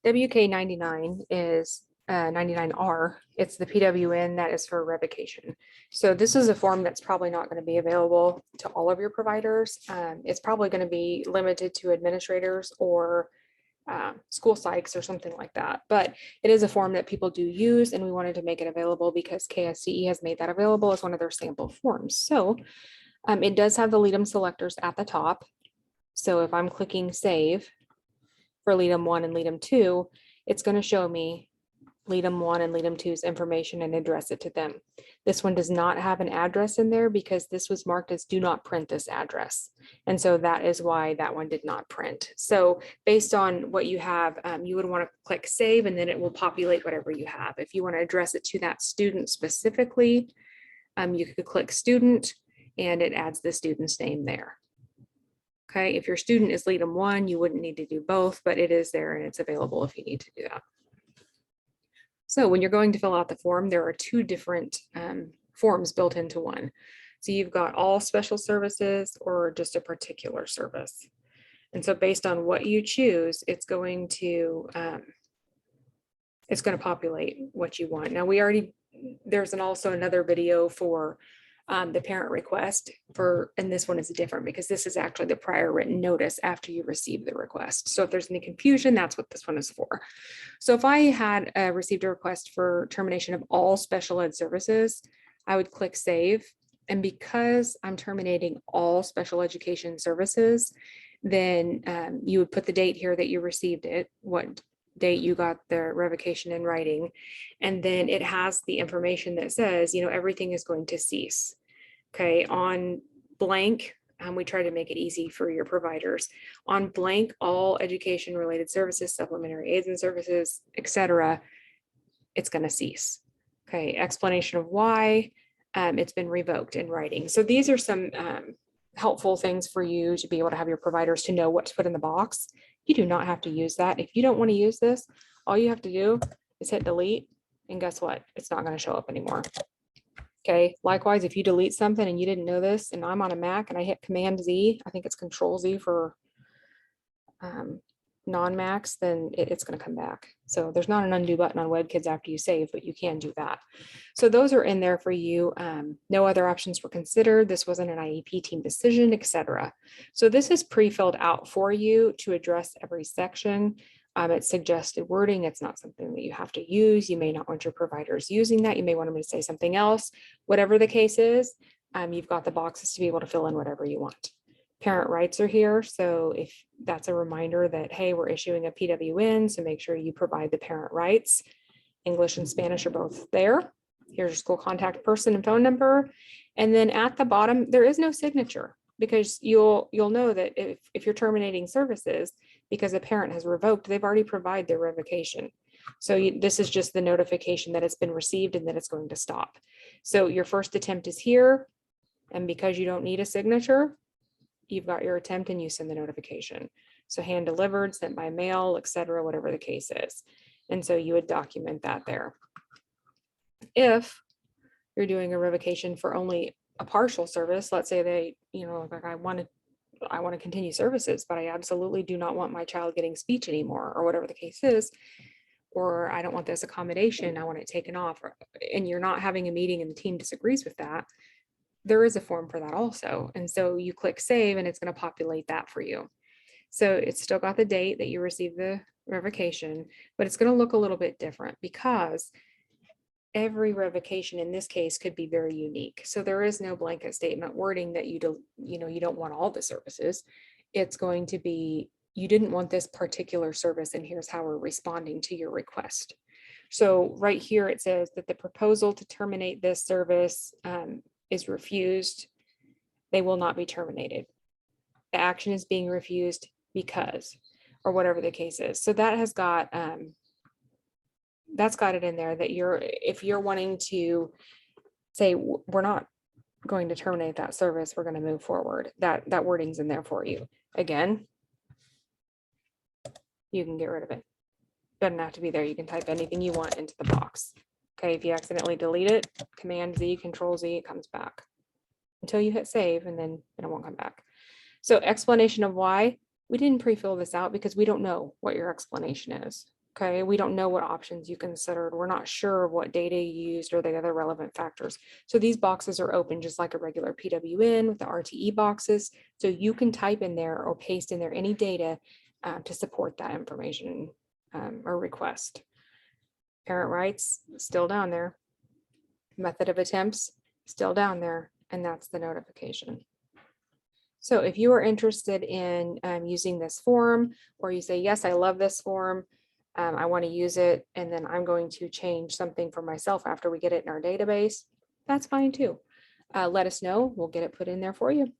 WK99 is 99R. It's the PWN that is for revocation. So this is a form that's probably not going to be available to all of your providers. It's probably going to be limited to administrators or school psychs or something like that. But it is a form that people do use, and we wanted to make it available because KSCE has made that available as one of their sample forms. So it does have the LEADM selectors at the top. So if I'm clicking save for LEADM 1 and LEADM 2, it's going to show me LEADM 1 and LEADM 2's information and address it to them. This one does not have an address in there because this was marked as do not print this address. And so that is why that one did not print. So based on what you have, you would want to click save, and then it will populate whatever you have. If you want to address it to that student specifically, you could click student and it adds the student's name there. Okay, if your student is LEADM 1, you wouldn't need to do both, but it is there and it's available if you need to do that. So when you're going to fill out the form, there are two different forms built into one. So you've got all special services or just a particular service. And so based on what you choose, it's going to populate what you want. Now there's also another video for the parent request and this one is different because this is actually the prior written notice after you receive the request. So if there's any confusion, that's what this one is for. So if I had received a request for termination of all special ed services, I would click save. And because I'm terminating all special education services, then you would put the date here that you received it, what date you got the revocation in writing, and then it has the information that says, everything is going to cease. Okay, on blank, we try to make it easy for your providers. On blank, all education related services, supplementary aids and services, etc., it's going to cease. Okay, explanation of why it's been revoked in writing. So these are some helpful things for you to be able to have your providers to know what to put in the box. You do not have to use that. If you don't want to use this, all you have to do is hit delete, and guess what? It's not going to show up anymore. Okay, likewise, if you delete something and you didn't know this, and I'm on a Mac and I hit Command Z, I think it's Control Z for non-Macs, then it's going to come back. So there's not an undo button on WebKids after you save, but you can do that. So those are in there for you. No other options were considered. This wasn't an IEP team decision, etc. So this is pre-filled out for you to address every section. It's suggested wording. It's not something that you have to use. You may not want your providers using that. You may want them to say something else. Whatever the case is, you've got the boxes to be able to fill in whatever you want. Parent rights are here. So if that's a reminder that, hey, we're issuing a PWN, so make sure you provide the parent rights. English and Spanish are both there. Here's your school contact person and phone number. And then at the bottom, there is no signature, because you'll know that if you're terminating services because a parent has revoked, they've already provided their revocation. So this is just the notification that it's been received and that it's going to stop. So your first attempt is here. And because you don't need a signature, you've got your attempt and you send the notification. So hand delivered, sent by mail, etc., whatever the case is. And so you would document that there. If you're doing a revocation for only a partial service, let's say they, like I want to continue services, but I absolutely do not want my child getting speech anymore, or whatever the case is, or I don't want this accommodation, I want it taken off, and you're not having a meeting and the team disagrees with that, there is a form for that also. And so you click save and it's going to populate that for you. So it's still got the date that you received the revocation, but it's going to look a little bit different because every revocation in this case could be very unique. So there is no blanket statement wording that you don't want all the services. It's going to be, you didn't want this particular service, and here's how we're responding to your request. So right here it says that the proposal to terminate this service is refused. They will not be terminated. The action is being refused because, or whatever the case is. So that has got that's got it in there that if you're wanting to say we're not going to terminate that service, we're going to move forward, that wording's in there for you. Again, you can get rid of it. Doesn't have to be there. You can type anything you want into the box. Okay, if you accidentally delete it, Command Z, Control Z, it comes back until you hit save, and then it won't come back. So explanation of why we didn't pre-fill this out because we don't know what your explanation is. Okay, we don't know what options you considered. We're not sure of what data you used or the other relevant factors. So these boxes are open just like a regular PWN with the RTE boxes. So you can type in there or paste in there any data to support that information or request. Parent rights, still down there. Method of attempts, still down there, and that's the notification. So if you are interested in using this form, or you say, yes, I love this form, I want to use it, and then I'm going to change something for myself after we get it in our database, that's fine too. Let us know. We'll get it put in there for you.